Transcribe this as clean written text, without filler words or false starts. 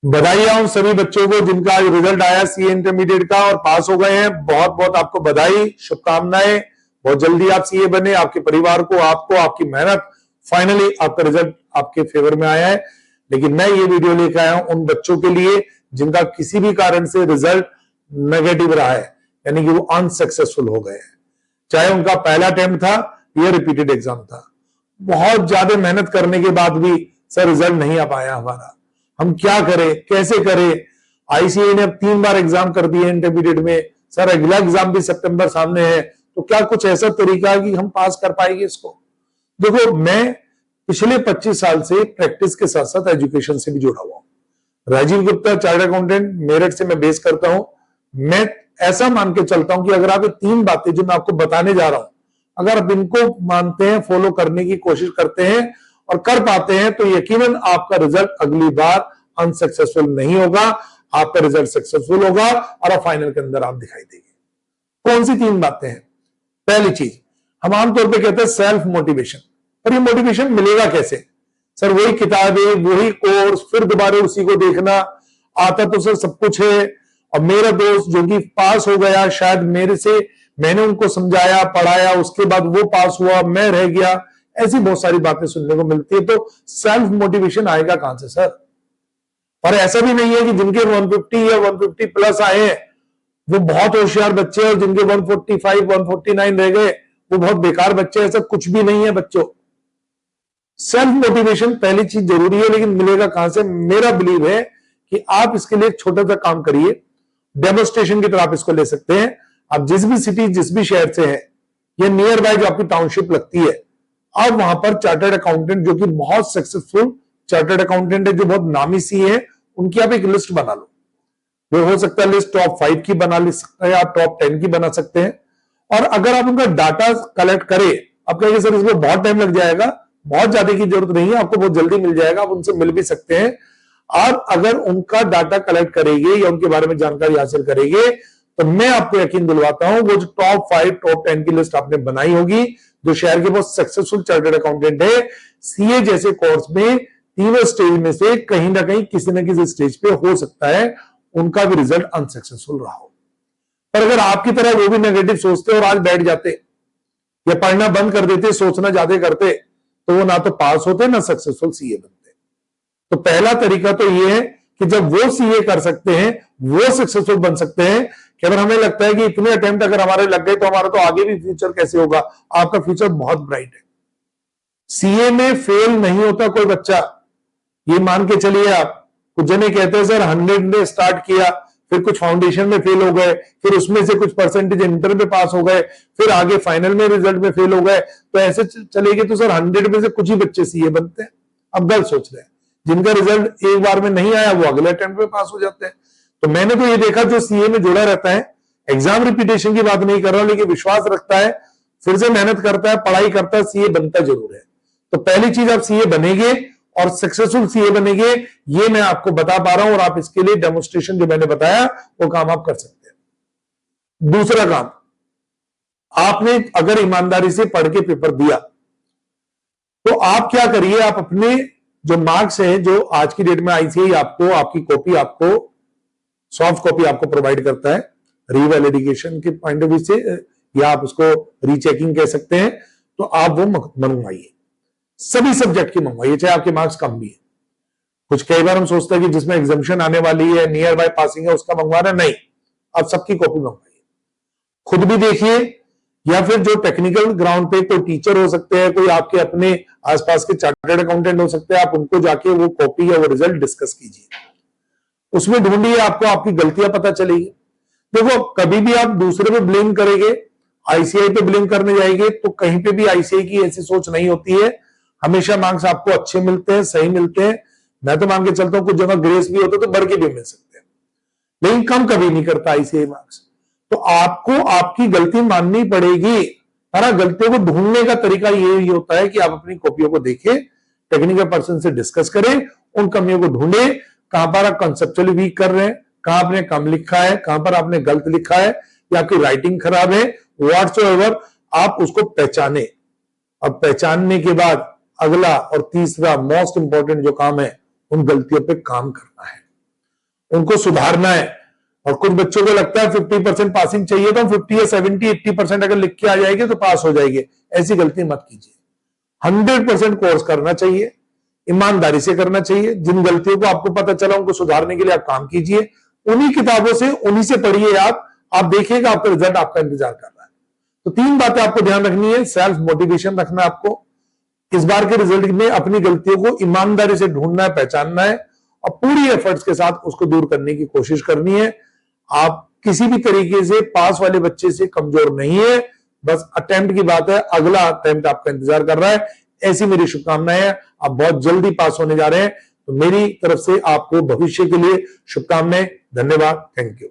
बधाई उन सभी बच्चों को जिनका आज रिजल्ट आया सीए इंटरमीडिएट का और पास हो गए हैं। बहुत बहुत आपको बधाई, शुभकामनाएं। बहुत जल्दी आप सीए बने, आपके परिवार को, आपको, आपकी मेहनत, फाइनली आपका रिजल्ट आपके फेवर में आया है। लेकिन मैं ये वीडियो लेकर आया हूं उन बच्चों के लिए जिनका किसी भी कारण से रिजल्ट नेगेटिव रहा है, यानी कि वो अनसक्सेसफुल हो गए हैं। चाहे उनका पहला अटेम्प्ट था या रिपीटेड एग्जाम था, बहुत ज्यादा मेहनत करने के बाद भी सर रिजल्ट नहीं आ पाया हमारा, हम क्या करें, कैसे करें। आईसीए ने अब 3 बार एग्जाम कर दिए इंटरमीडिएट में, सर अगला एग्जाम भी सितंबर सामने है, तो क्या कुछ ऐसा तरीका है कि हम पास कर पाएंगे इसको। देखो, मैं पिछले 25 साल से प्रैक्टिस के साथ साथ एजुकेशन से भी जुड़ा हुआ हूं। राजीव गुप्ता चार्टर्ड अकाउंटेंट मेरठ से मैं बेस करता हूं। मैं ऐसा मान के चलता हूं कि अगर आप ये 3 बातें जो मैं आपको बताने जा रहा हूं, अगर आप इनको मानते हैं, फॉलो करने की कोशिश करते हैं और कर पाते हैं, तो यकीनन आपका रिजल्ट अगली बार अनसक्सेसफुल नहीं होगा, आपका रिजल्ट सक्सेसफुल होगा और आप फाइनल के अंदर आप दिखाई देंगे। कौन सी 3 बातें हैं? पहली चीज, हम आमतौर पे कहते हैं सेल्फ मोटिवेशन। पर ये मोटिवेशन मिलेगा कैसे? सर वही किताबें, वही कोर्स, फिर दोबारा उसी को देखना, आता तो सर सब कुछ है, और मेरा दोस्त जो कि पास हो गया, शायद मेरे से मैंने उनको समझाया, पढ़ाया, उसके बाद वो पास हुआ, मैं रह गया। ऐसी बहुत सारी बातें सुनने को मिलती है। तो सेल्फ मोटिवेशन आएगा कहां से सर? और ऐसा भी नहीं है कि जिनके 150 या 150 प्लस आए हैं वो बहुत होशियार बच्चे हैं, और जिनके 145 149 रह गए वो बहुत बेकार बच्चे हैं। ऐसा कुछ भी नहीं है बच्चों। सेल्फ मोटिवेशन पहली चीज जरूरी है, लेकिन मिलेगा कहां से? मेरा बिलीव है कि आप इसके लिए एक छोटा सा काम करिए, डेमोस्ट्रेशन की तरह आप इसको ले सकते हैं। आप जिस भी सिटी, जिस भी शहर से हैं, या नियर बाय जो आपकी टाउनशिप लगती है, आप वहां पर चार्टर्ड अकाउंटेंट जो कि बहुत सक्सेसफुल चार्टर्ड अकाउंटेंट है, जो बहुत नामी सी है, उनकी आप एक लिस्ट बना लो। वो हो सकता है लिस्ट टॉप 5 की बना ले सकते हैं, आप टॉप 10 की बना सकते हैं। और अगर आप उनका डाटा कलेक्ट करें, आप कहेंगे सर इसमें बहुत टाइम लग जाएगा, बहुत ज्यादा की जरूरत नहीं है, आपको बहुत जल्दी मिल जाएगा, आप उनसे मिल भी सकते हैं। आप अगर उनका डाटा कलेक्ट करेंगे या उनके बारे में जानकारी हासिल करेंगे, तो मैं आपको यकीन दिलवाता हूं वो जो टॉप 5 टॉप 10 की लिस्ट आपने बनाई होगी, जो शहर के बहुत सक्सेसफुल चार्टर्ड अकाउंटेंट है, सीए जैसे कोर्स में तीनों स्टेज में से कहीं ना कहीं किसी न किसी स्टेज पे हो सकता है उनका भी रिजल्ट अनसक्सेसफुल रहा हो। पर अगर आपकी तरह वो भी नेगेटिव सोचते और आज बैठ जाते या पढ़ना बंद कर देते, सोचना ज्यादा करते, तो वो ना तो पास होते ना सक्सेसफुल सीए बनते। तो पहला तरीका तो ये है कि जब वो सीए कर सकते हैं, वो सक्सेसफुल बन सकते हैं, कि अगर हमें लगता है कि इतने अटेम्प्ट अगर हमारे लग गए तो हमारा तो आगे भी फ्यूचर कैसे होगा, आपका फ्यूचर बहुत ब्राइट है। सीए में फेल नहीं होता कोई बच्चा, ये मान के चलिए आप। कुछ जने कहते हैं सर 100 ने स्टार्ट किया, फिर कुछ फाउंडेशन में फेल हो गए, फिर उसमें से कुछ परसेंटेज इंटर में पास हो गए, फिर आगे फाइनल में रिजल्ट में फेल हो गए, तो ऐसे चलेगी तो सर 100 में से कुछ ही बच्चे सीए बनते हैं। अब गलत सोच रहे हैं, जिनका रिजल्ट एक बार में नहीं आया वो अगले अटेम्प्ट में पास हो जाते हैं। तो मैंने तो ये देखा जो सीए में जुड़ा रहता है, एग्जाम रिपीटेशन की बात नहीं कर रहा हूं, लेकिन विश्वास रखता है, फिर से मेहनत करता है, पढ़ाई करता है, सीए बनता जरूर है। तो पहली चीज आप सीए बनेंगे और सक्सेसफुल सीए बनेंगे, ये मैं आपको बता पा रहा हूं, और आप इसके लिए डेमोस्ट्रेशन जो मैंने बताया वो काम आप कर सकते हैं। दूसरा काम, आपने अगर ईमानदारी से पढ़ के पेपर दिया, तो आप क्या करिए, आप अपने जो मार्क्स हैं, जो आज की डेट में आईसीआई आपको आपकी कॉपी, आपको सॉफ्ट कॉपी आपको प्रोवाइड करता है रीवैलिडेशन के पॉइंट ऑफ व्यू से, या आप उसको रीचेकिंग कह सकते हैं, तो आप वो मंगवाइए, सभी सब्जेक्ट की मंगवाइए, चाहे आपके मार्क्स कम भी है। कुछ कई बार हम सोचते हैं कि जिसमें एग्जामिशन आने वाली है, नियर बाय पासिंग है, उसका मंगवाना नहीं, आप सबकी कॉपी मंगवाइए, खुद भी देखिए, या फिर जो टेक्निकल ग्राउंड पे कोई टीचर हो सकते हैं, कोई आपके अपने आसपास के चार्टर्ड अकाउंटेंट हो सकते हैं, आप उनको जाके वो कॉपी या वो रिजल्ट डिस्कस कीजिए, उसमें ढूंढिए, आपको आपकी गलतियां पता चलेगी। देखो, कभी भी आप दूसरे पे ब्लेम करेंगे, आईसीआई पे ब्लेम करने जाएंगे, तो कहीं पे भी आईसीआई की ऐसी सोच नहीं होती है। हमेशा मार्क्स आपको अच्छे मिलते हैं, सही मिलते हैं। मैं तो मान के चलता हूं कुछ जगह ग्रेस भी होता तो बढ़ के भी मिल सकते हैं, लेकिन कम कभी नहीं करता आईसीआई मार्क्स। तो आपको आपकी गलती माननी पड़ेगी। हर गलतियों को ढूंढने का तरीका यही होता है कि आप अपनी कॉपियों को देखें, टेक्निकल पर्सन से डिस्कस करें, उन कमियों को ढूंढें, कहां पर आप कंसेप्चुअली वीक कर रहे हैं, कहां आपने कम लिखा है, कहां पर आपने गलत लिखा है, या आपकी राइटिंग खराब है, व्हाटसोएवर, आप उसको पहचाने। अब पहचानने के बाद अगला और तीसरा मोस्ट इंपॉर्टेंट जो काम है, उन गलतियों पे काम करना है। उनको सुधारना है। और कुछ बच्चों को लगता है 50% पासिंग चाहिए, तो 50 या 70, 80% अगर लिख के आ जाएगी तो पास हो जाएगी। ऐसी गलती मत कीजिए। 100% कोर्स करना चाहिए, ईमानदारी से करना चाहिए। जिन गलतियों को आपको पता चला उनको सुधारने के लिए आप काम कीजिए। उन्हीं किताबों से, उन्हीं से पढ़िए आप देखिएगा आपका रिजल्ट आपका इंतजार कर रहा है। तो 3 बातें आपको ध्यान रखनी है। सेल्फ मोटिवेशन रखना, आपको इस बार के रिजल्ट में अपनी गलतियों को ईमानदारी से ढूंढना है, पहचानना है और पूरी एफर्ट्स के साथ उसको दूर करने की कोशिश करनी है। आप किसी भी तरीके से पास वाले बच्चे से कमजोर नहीं है, बस अटेम्प्ट की बात है, अगला अटेम्प्ट आपका इंतजार कर रहा है। ऐसी मेरी शुभकामनाएं हैं। आप बहुत जल्दी पास होने जा रहे हैं, तो मेरी तरफ से आपको भविष्य के लिए शुभकामनाएं। धन्यवाद, थैंक यू।